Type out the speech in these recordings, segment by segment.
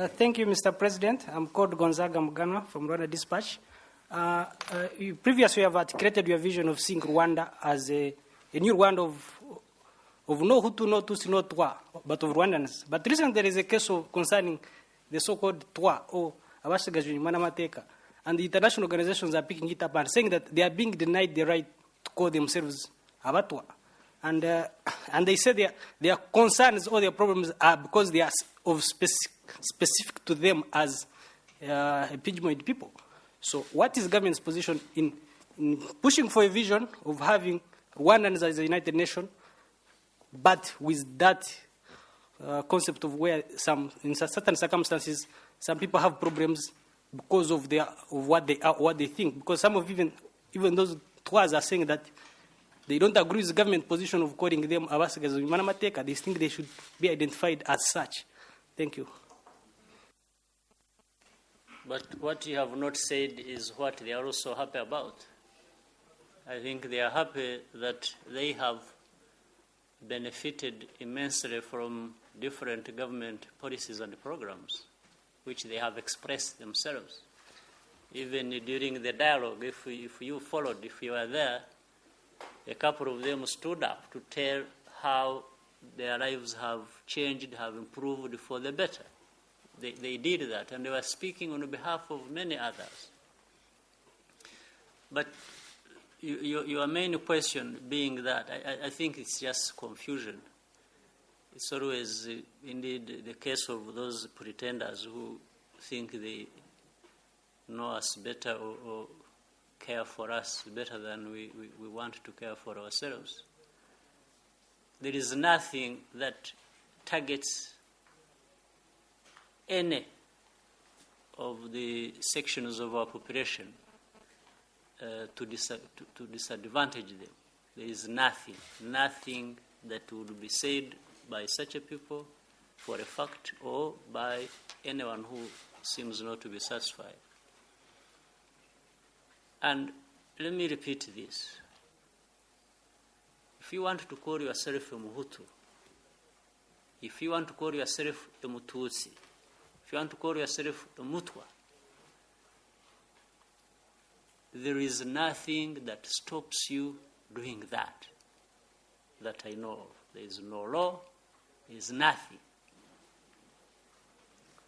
Thank you, Mr. President. I'm called Gonzaga Mugana from Rwanda Dispatch. You previously have articulated your vision of seeing Rwanda as a new Rwanda of no Hutu, no Tutsi, no Twa, but of Rwandans. But recently there is a case concerning the so-called Twa, or Abashigajuni Manamateka, and the international organizations are picking it up and saying that they are being denied the right to call themselves Abatwa. And they say their concerns or their problems are because they are of specific to them as a Pidgin people. So what is government's position in pushing for a vision of having Rwandans as a United Nation, but with that concept of where in certain circumstances, some people have problems because of what they think. Because some of even those Twas are saying that they don't agree with the government position of calling them Abasigas or Manamateka. They think they should be identified as such. Thank you. But what you have not said is what they are also happy about. I think they are happy that they have benefited immensely from different government policies and programs, which they have expressed themselves. Even during the dialogue, if you followed, if you were there, a couple of them stood up to tell how their lives have changed, have improved for the better. They did that, and they were speaking on behalf of many others. But your main question being that, I think it's just confusion. It's always, indeed, the case of those pretenders who think they know us better or care for us better than we want to care for ourselves. There is nothing that targets any of the sections of our population to disadvantage them. There is nothing that would be said by such a people for a fact or by anyone who seems not to be satisfied. And let me repeat this. If you want to call yourself a Muhutu, if you want to call yourself a Mututsi, if you want to call yourself a Mutwa, there is nothing that stops you doing that I know of. There is no law, there is nothing.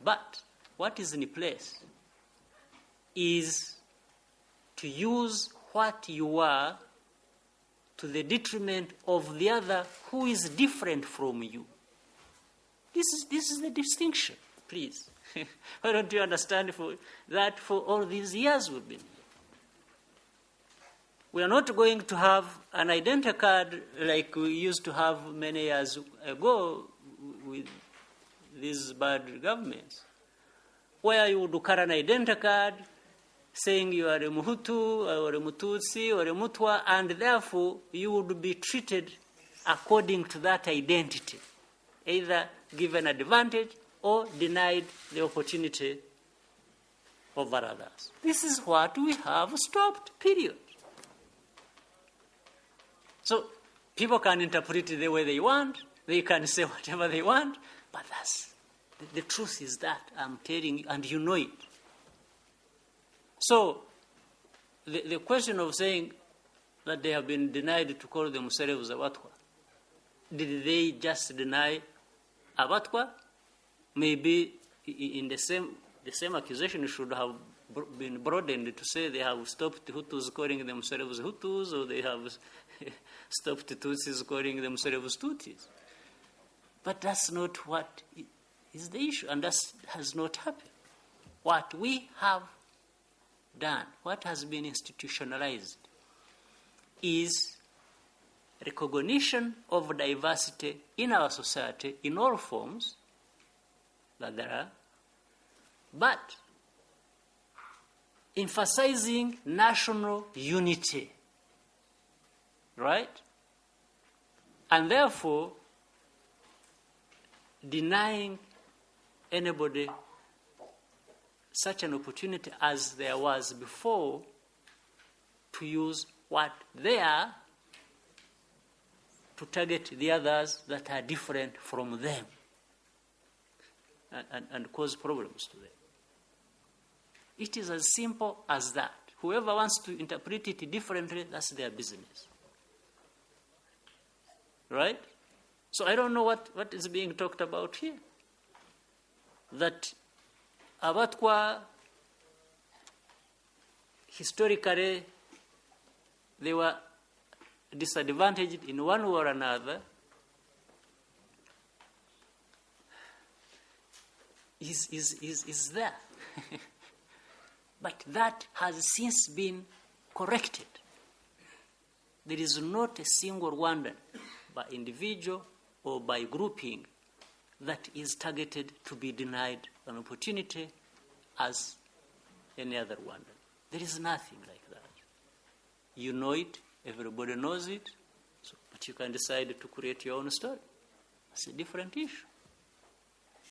But what is in place is to use what you are to the detriment of the other who is different from you. This is the distinction, please. Why don't you understand that for all these years we've been here? We are not going to have an identity card like we used to have many years ago with these bad governments, where you would carry an identity card saying you are a Muhutu or a Mututsi or a Mutwa, and therefore you would be treated according to that identity, either given advantage or denied the opportunity over others. This is what we have stopped, period. So people can interpret it the way they want, they can say whatever they want, but the truth is that, I'm telling you, and you know it. So the question of saying that they have been denied to call themselves Abatwa, did they just deny Abatwa? Maybe in the same accusation should have been broadened to say they have stopped Hutus calling themselves Hutus, or they have stopped Tutsis calling themselves Tutsis. But that's not what is the issue, and that has not happened. What we have done, what has been institutionalized, is recognition of diversity in our society in all forms that there are, but emphasizing national unity, right? And therefore denying anybody such an opportunity as there was before to use what they are to target the others that are different from them. and cause problems to them. It is as simple as that. Whoever wants to interpret it differently, that's their business. Right? So I don't know what is being talked about here. That Abatwa, historically, they were disadvantaged in one way or another, is there. But that has since been corrected. There is not a single Rwandan, by individual or by grouping, that is targeted to be denied an opportunity as any other Rwandan. There is nothing like that. You know it, everybody knows it, but you can decide to create your own story. That's a different issue.